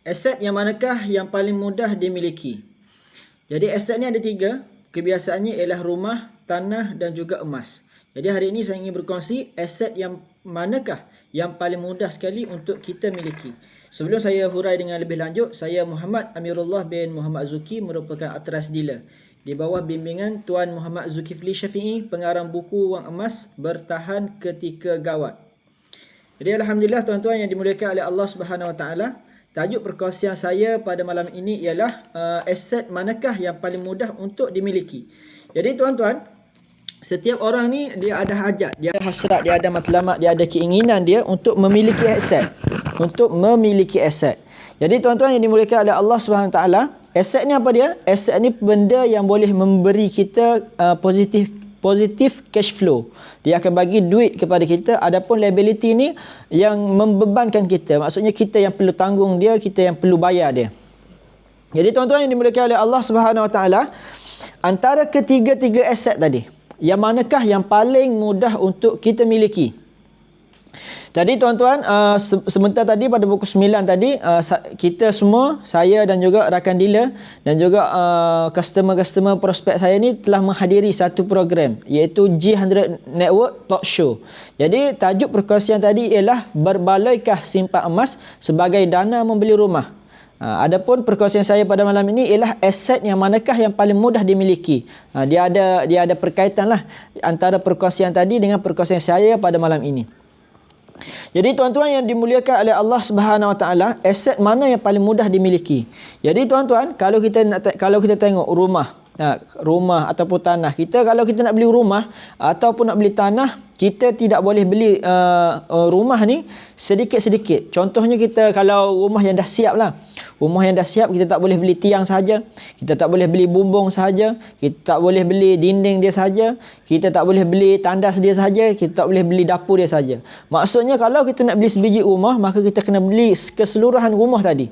Aset yang manakah yang paling mudah dimiliki? Jadi aset ni ada 3. Kebiasaannya ialah rumah, tanah dan juga emas. Jadi hari ini saya ingin berkongsi aset yang manakah yang paling mudah sekali untuk kita miliki. Sebelum saya hurai dengan lebih lanjut, saya Muhammad Amirullah bin Muhammad Zuki, merupakan Atras Dealer di bawah bimbingan Tuan Muhammad Zulkifli Syafi'i, pengarang buku Wang Emas Bertahan Ketika Gawat. Jadi alhamdulillah tuan-tuan yang dimuliakan oleh Allah Subhanahu Wa Taala, tajuk perkongsian saya pada malam ini ialah aset manakah yang paling mudah untuk dimiliki. Jadi tuan-tuan, setiap orang ni dia ada hajat, dia ada hasrat, dia ada matlamat, dia ada keinginan dia untuk memiliki aset. Jadi tuan-tuan yang dimuliakan oleh Allah Subhanahu Wa Taala, aset ni apa dia? Aset ni benda yang boleh memberi kita positif cash flow. Dia akan bagi duit kepada kita. Adapun liability ni yang membebankan kita. Maksudnya kita yang perlu tanggung dia, kita yang perlu bayar dia. Jadi tuan-tuan yang dimuliakan oleh Allah Subhanahu Wa Taala, antara ketiga-tiga aset tadi, yang manakah yang paling mudah untuk kita miliki? Tadi tuan-tuan, sebentar tadi pada pukul 9 tadi, kita semua, saya dan juga rakan dealer dan juga customer-customer prospek saya ni telah menghadiri satu program, iaitu G100 Network Talk Show. Jadi tajuk perkongsian tadi ialah berbalaikah simpan emas sebagai dana membeli rumah. Adapun perkongsian saya pada malam ini ialah aset yang manakah yang paling mudah dimiliki. Dia ada perkaitan lah antara perkongsian tadi dengan perkongsian saya pada malam ini. Jadi tuan-tuan yang dimuliakan oleh Allah Subhanahu Wa Taala, aset mana yang paling mudah dimiliki? Jadi tuan-tuan, kalau kita tengok rumah ataupun tanah, kalau kita nak beli rumah ataupun nak beli tanah, kita tidak boleh beli rumah ni sedikit-sedikit. Contohnya kita kalau rumah yang dah siap lah. Rumah yang dah siap, kita tak boleh beli tiang sahaja, kita tak boleh beli bumbung sahaja, kita tak boleh beli dinding dia sahaja, kita tak boleh beli tandas dia sahaja, kita tak boleh beli dapur dia sahaja. Maksudnya kalau kita nak beli sebiji rumah, maka kita kena beli keseluruhan rumah tadi.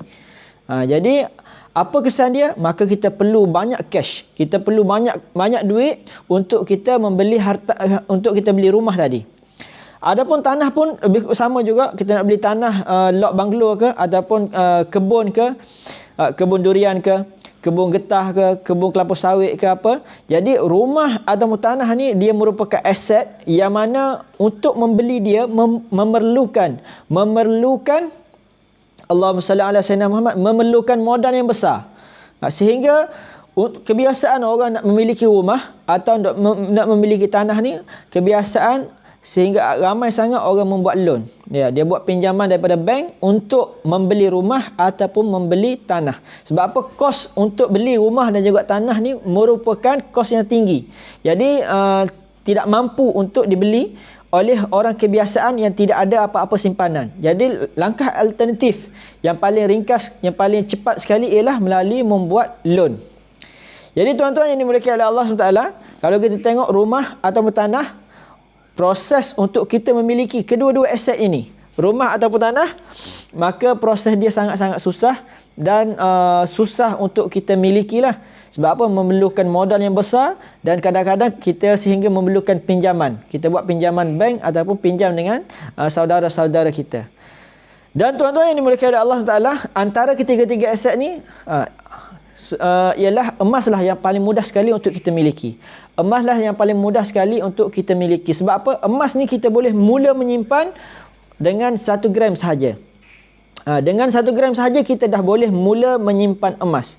Jadi apa kesan dia? Maka kita perlu banyak cash. Kita perlu banyak duit untuk kita membeli harta, untuk kita beli rumah tadi. Adapun tanah pun sama juga. Kita nak beli tanah lot banglo ke, ataupun kebun ke, kebun durian ke, kebun getah ke, kebun kelapa sawit ke apa. Jadi rumah ataupun tanah ni dia merupakan aset yang mana untuk membeli dia memerlukan Allahumma salli ala sayyidina Muhammad, memerlukan modal yang besar. Sehingga kebiasaan orang nak memiliki rumah atau nak memiliki tanah ni, kebiasaan sehingga ramai sangat orang membuat loan. Dia buat pinjaman daripada bank untuk membeli rumah ataupun membeli tanah. Sebab apa? Kos untuk beli rumah dan juga tanah ni merupakan kos yang tinggi. Jadi tidak mampu untuk dibeli oleh orang kebiasaan yang tidak ada apa-apa simpanan. Jadi langkah alternatif yang paling ringkas, yang paling cepat sekali ialah melalui membuat loan. Jadi tuan-tuan yang dimuliakan oleh Allah SWT, kalau kita tengok rumah ataupun tanah, proses untuk kita memiliki kedua-dua aset ini, rumah ataupun tanah, maka proses dia sangat-sangat susah dan susah untuk kita milikilah. Sebab apa? Memerlukan modal yang besar dan kadang-kadang kita sehingga memerlukan pinjaman. Kita buat pinjaman bank ataupun pinjam dengan saudara-saudara kita. Dan tuan-tuan yang dimuliakan oleh Allah Taala, antara ketiga-tiga aset ni ialah emas lah yang paling mudah sekali untuk kita miliki. Emas lah yang paling mudah sekali untuk kita miliki. Sebab apa? Emas ni kita boleh mula menyimpan dengan 1 gram sahaja. Dengan 1 gram sahaja kita dah boleh mula menyimpan emas.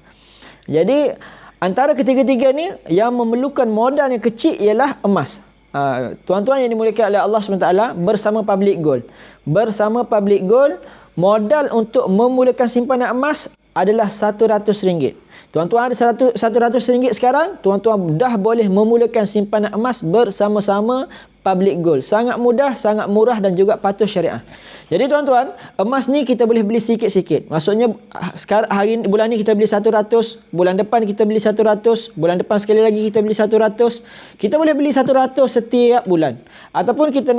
Jadi antara ketiga-tiga ni yang memerlukan modal yang kecil ialah emas. Tuan-tuan yang dimuliakan oleh Allah SWT, bersama Public Gold. Bersama Public Gold, modal untuk memulakan simpanan emas adalah RM100. Tuan-tuan ada RM100 sekarang, tuan-tuan dah boleh memulakan simpanan emas bersama-sama Public Gold. Sangat mudah, sangat murah dan juga patuh syariah. Jadi tuan-tuan, emas ni kita boleh beli sikit-sikit. Maksudnya sekarang bulan ni kita beli 100, bulan depan kita beli 100, bulan depan sekali lagi kita beli 100. Kita boleh beli 100 setiap bulan. Ataupun kita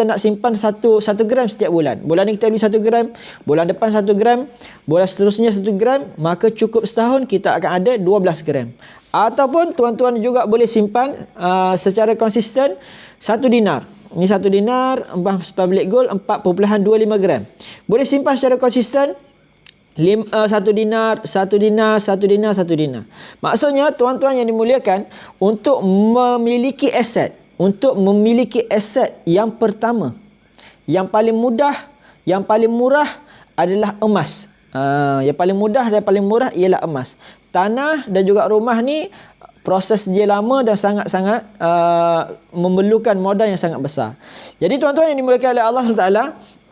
nak simpan 1 gram setiap bulan. Bulan ni kita beli 1 gram, bulan depan 1 gram, bulan seterusnya 1 gram, maka cukup setahun kita akan ada 12 gram. Ataupun tuan-tuan juga boleh simpan secara konsisten 1 dinar. Ini 1 dinar, emas Public Gold 4.25 gram. Boleh simpan secara konsisten Satu dinar, satu dinar, satu dinar, satu dinar. Maksudnya tuan-tuan yang dimuliakan, untuk memiliki aset yang pertama, yang paling mudah, yang paling murah adalah emas. Yang paling mudah dan paling murah ialah emas. Tanah dan juga rumah ni proses dia lama dan sangat-sangat memerlukan modal yang sangat besar. Jadi tuan-tuan yang dimuliakan oleh Allah SWT,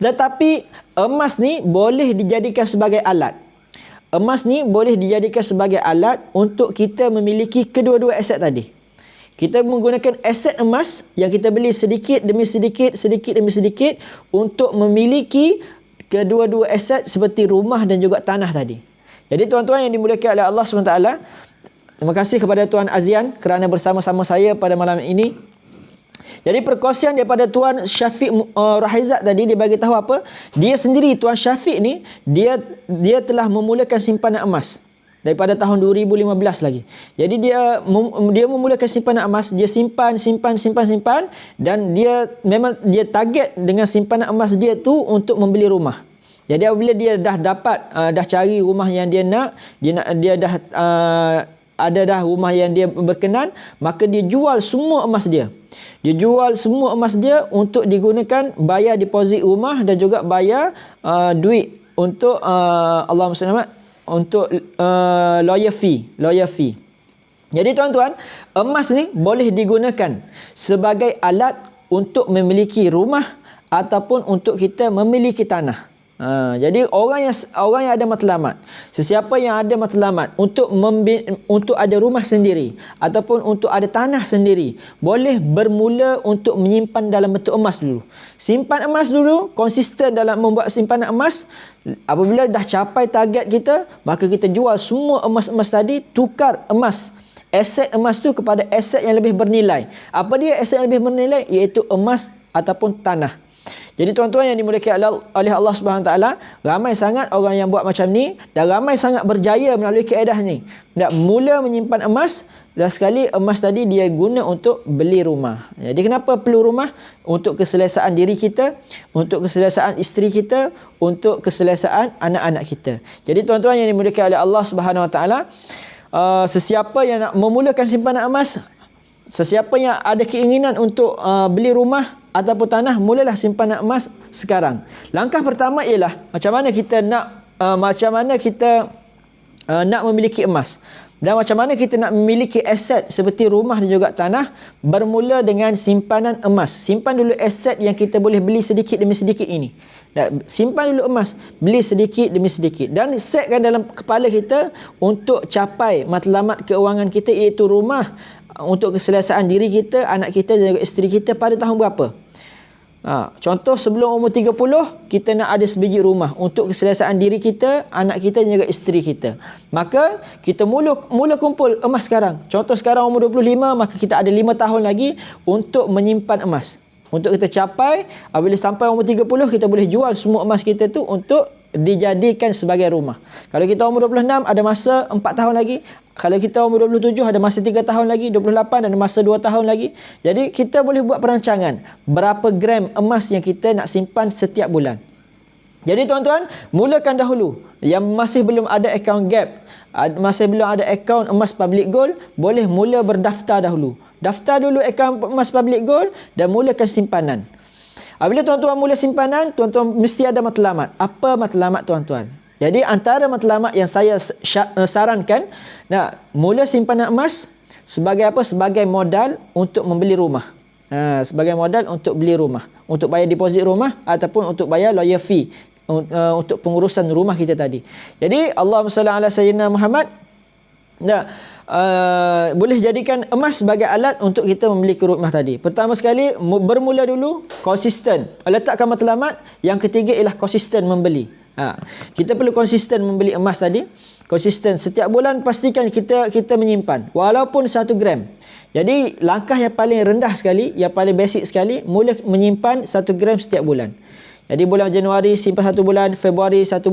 tetapi emas ni boleh dijadikan sebagai alat. Emas ni boleh dijadikan sebagai alat untuk kita memiliki kedua-dua aset tadi. Kita menggunakan aset emas yang kita beli sedikit demi sedikit, sedikit demi sedikit untuk memiliki kedua-dua aset seperti rumah dan juga tanah tadi. Jadi tuan-tuan yang dimuliakan oleh Allah SWT, terima kasih kepada Tuan Azian kerana bersama-sama saya pada malam ini. Jadi perkongsian daripada Tuan Syafiq Rahizat tadi, dia bagi tahu apa? Dia sendiri, Tuan Syafiq ni, dia telah memulakan simpanan emas daripada tahun 2015 lagi. Jadi dia memulakan simpanan emas, dia simpan dan dia memang dia target dengan simpanan emas dia tu untuk membeli rumah. Jadi apabila dia dah dapat dah cari rumah yang dia nak, dia dah ada dah rumah yang dia berkenan, maka dia jual semua emas dia. Dia jual semua emas dia untuk digunakan bayar deposit rumah dan juga bayar duit untuk Allahumma salli alaihi untuk lawyer fee. Jadi tuan-tuan, emas ni boleh digunakan sebagai alat untuk memiliki rumah ataupun untuk kita memiliki tanah. Jadi orang yang ada matlamat, sesiapa yang ada matlamat untuk ada rumah sendiri ataupun untuk ada tanah sendiri, boleh bermula untuk menyimpan dalam bentuk emas dulu. Simpan emas dulu, konsisten dalam membuat simpanan emas. Apabila dah capai target kita, maka kita jual semua emas-emas tadi, tukar emas, aset emas tu kepada aset yang lebih bernilai. Apa dia aset yang lebih bernilai? Iaitu emas ataupun tanah. Jadi tuan-tuan yang dimuliakan oleh Allah Subhanahu Taala, ramai sangat orang yang buat macam ni dan ramai sangat berjaya melalui kaedah ni. Nak mula menyimpan emas, dan sekali emas tadi dia guna untuk beli rumah. Jadi kenapa perlu rumah? Untuk keselesaan diri kita, untuk keselesaan isteri kita, untuk keselesaan anak-anak kita. Jadi tuan-tuan yang dimuliakan oleh Allah Subhanahu Taala, sesiapa yang nak memulakan simpanan emas, sesiapa yang ada keinginan untuk beli rumah ataupun tanah, mulalah simpanan emas sekarang. Langkah pertama ialah macam mana kita nak memiliki emas dan macam mana kita nak memiliki aset seperti rumah dan juga tanah. Bermula dengan simpanan emas. Simpan dulu aset yang kita boleh beli sedikit demi sedikit ini. Simpan dulu emas, beli sedikit demi sedikit, dan setkan dalam kepala kita untuk capai matlamat keuangan kita, iaitu rumah untuk keselesaan diri kita, anak kita dan juga isteri kita pada tahun berapa. Contoh sebelum umur 30, kita nak ada sebiji rumah untuk keselesaan diri kita, anak kita dan juga isteri kita. Maka kita mula kumpul emas sekarang. Contoh sekarang umur 25, maka kita ada 5 tahun lagi untuk menyimpan emas. Untuk kita capai, apabila sampai umur 30, kita boleh jual semua emas kita tu untuk dijadikan sebagai rumah. Kalau kita umur 26, ada masa 4 tahun lagi. Kalau kita umur 27, ada masa 3 tahun lagi. 28, ada masa 2 tahun lagi. Jadi kita boleh buat perancangan berapa gram emas yang kita nak simpan setiap bulan. Jadi tuan-tuan, mulakan dahulu. Yang masih belum ada account gap, masih belum ada account emas public gold, boleh mula berdaftar dahulu. Daftar dulu akaun emas public gold dan mulakan simpanan. Apabila tuan-tuan mula simpanan, tuan-tuan mesti ada matlamat. Apa matlamat tuan-tuan? Jadi antara matlamat yang saya sarankan, mula simpanan emas sebagai apa? Sebagai modal untuk membeli rumah. Sebagai modal untuk beli rumah, untuk bayar deposit rumah ataupun untuk bayar lawyer fee untuk pengurusan rumah kita tadi. Jadi Allahumma salli ala sayyidina Muhammad. Boleh jadikan emas sebagai alat untuk kita memiliki rumah tadi. Pertama sekali, bermula dulu konsisten, letakkan matlamat. Yang ketiga ialah konsisten membeli. Kita perlu konsisten membeli emas tadi. Konsisten setiap bulan, pastikan kita menyimpan walaupun 1 gram. Jadi langkah yang paling rendah sekali, yang paling basic sekali, mula menyimpan 1 gram setiap bulan. Jadi bulan Januari simpan 1 bulan, Februari 1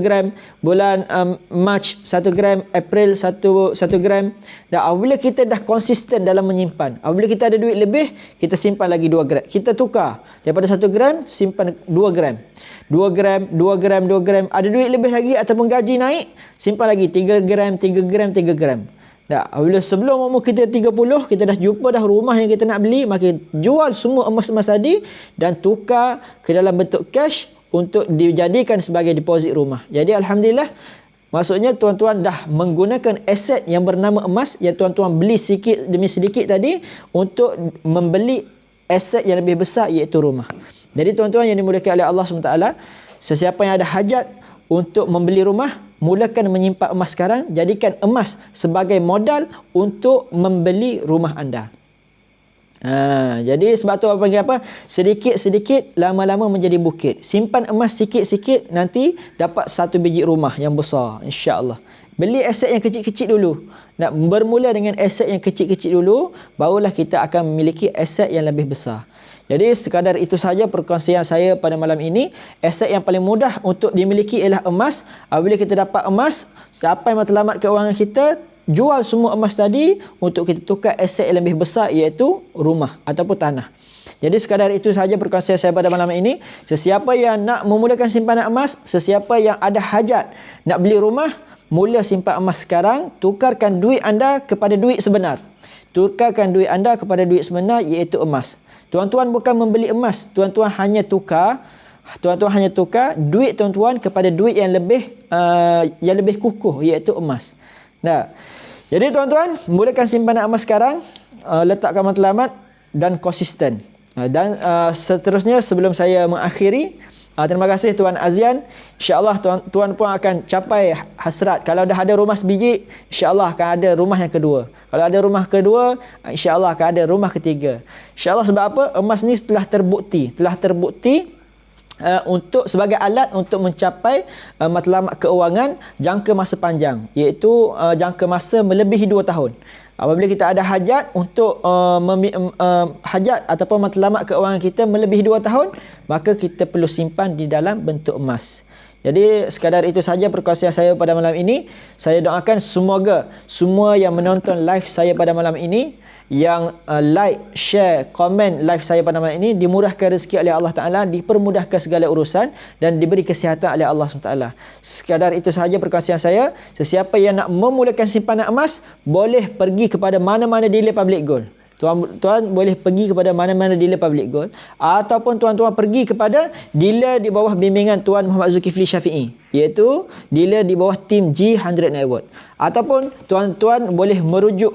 gram, bulan Mac 1 gram, April 1 gram. Dan apabila kita dah konsisten dalam menyimpan, apabila kita ada duit lebih, kita simpan lagi 2 gram. Kita tukar daripada 1 gram simpan 2 gram. 2 gram, 2 gram, 2 gram. Ada duit lebih lagi ataupun gaji naik, simpan lagi 3 gram, 3 gram, 3 gram. Dah, apabila sebelum umur kita 30, kita dah jumpa dah rumah yang kita nak beli, maka jual semua emas-emas tadi dan tukar ke dalam bentuk cash untuk dijadikan sebagai deposit rumah. Jadi alhamdulillah, maksudnya tuan-tuan dah menggunakan aset yang bernama emas yang tuan-tuan beli sedikit demi sedikit tadi untuk membeli aset yang lebih besar, iaitu rumah. Jadi tuan-tuan yang dimuliakan oleh Allah SWT, sesiapa yang ada hajat untuk membeli rumah, mulakan menyimpan emas sekarang. Jadikan emas sebagai modal untuk membeli rumah anda. Jadi sebab tu apa panggil apa? Sedikit-sedikit lama-lama menjadi bukit. Simpan emas sikit-sikit, nanti dapat 1 biji rumah yang besar, insya-Allah. Beli aset yang kecil-kecil dulu. Nak bermula dengan aset yang kecil-kecil dulu, barulah kita akan memiliki aset yang lebih besar. Jadi sekadar itu saja perkongsian saya pada malam ini. Aset yang paling mudah untuk dimiliki ialah emas. Apabila kita dapat emas, sampai matlamat keuangan kita, jual semua emas tadi untuk kita tukar aset yang lebih besar, iaitu rumah ataupun tanah. Jadi sekadar itu saja perkongsian saya pada malam ini. Sesiapa yang nak memulakan simpanan emas, sesiapa yang ada hajat nak beli rumah, mula simpan emas sekarang. Tukarkan duit anda kepada duit sebenar. Tukarkan duit anda kepada duit sebenar, iaitu emas. Tuan-tuan bukan membeli emas, tuan-tuan hanya tukar duit tuan-tuan kepada duit yang lebih kukuh, iaitu emas. Nah, jadi tuan-tuan, mulakan simpanan emas sekarang, letakkan matlamat dan konsisten. Dan seterusnya sebelum saya mengakhiri, terima kasih Tuan Azian. InsyaAllah tuan pun akan capai hasrat. Kalau dah ada rumah sebiji, insyaAllah akan ada rumah yang kedua. Kalau ada rumah kedua, insyaAllah akan ada rumah ketiga. InsyaAllah sebab apa? Emas ni telah terbukti untuk sebagai alat untuk mencapai matlamat keuangan jangka masa panjang, iaitu jangka masa melebihi 2 tahun. Apabila kita ada hajat untuk hajat ataupun matlamat keuangan kita melebihi 2 tahun, maka kita perlu simpan di dalam bentuk emas. Jadi sekadar itu saja perkongsian saya pada malam ini. Saya doakan semoga semua yang menonton live saya pada malam ini, yang like, share, komen live saya pada malam ini, dimurahkan rezeki oleh Allah Ta'ala, dipermudahkan segala urusan dan diberi kesihatan oleh Allah SWT. Sekadar itu sahaja perkongsian saya. Sesiapa yang nak memulakan simpanan emas, boleh pergi kepada mana-mana dealer public gold. Tuan boleh pergi kepada mana-mana dealer public gold, ataupun tuan-tuan pergi kepada dealer di bawah bimbingan Tuan Muhammad Zulkifli Syafi'i, iaitu dealer di bawah tim G100 Network. Ataupun tuan-tuan boleh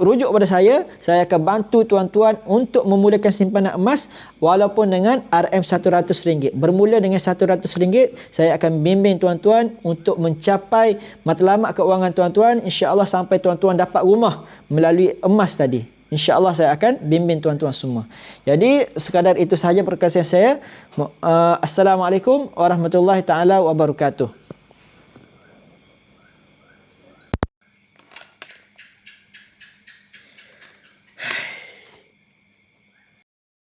rujuk pada saya akan bantu tuan-tuan untuk memulakan simpanan emas walaupun dengan RM100. Bermula dengan RM100, saya akan bimbing tuan-tuan untuk mencapai matlamat keuangan tuan-tuan, insya-Allah sampai tuan-tuan dapat rumah melalui emas tadi. InsyaAllah saya akan bimbing tuan-tuan semua. Jadi sekadar itu sahaja perkongsian saya. Assalamualaikum warahmatullahi taala wabarakatuh.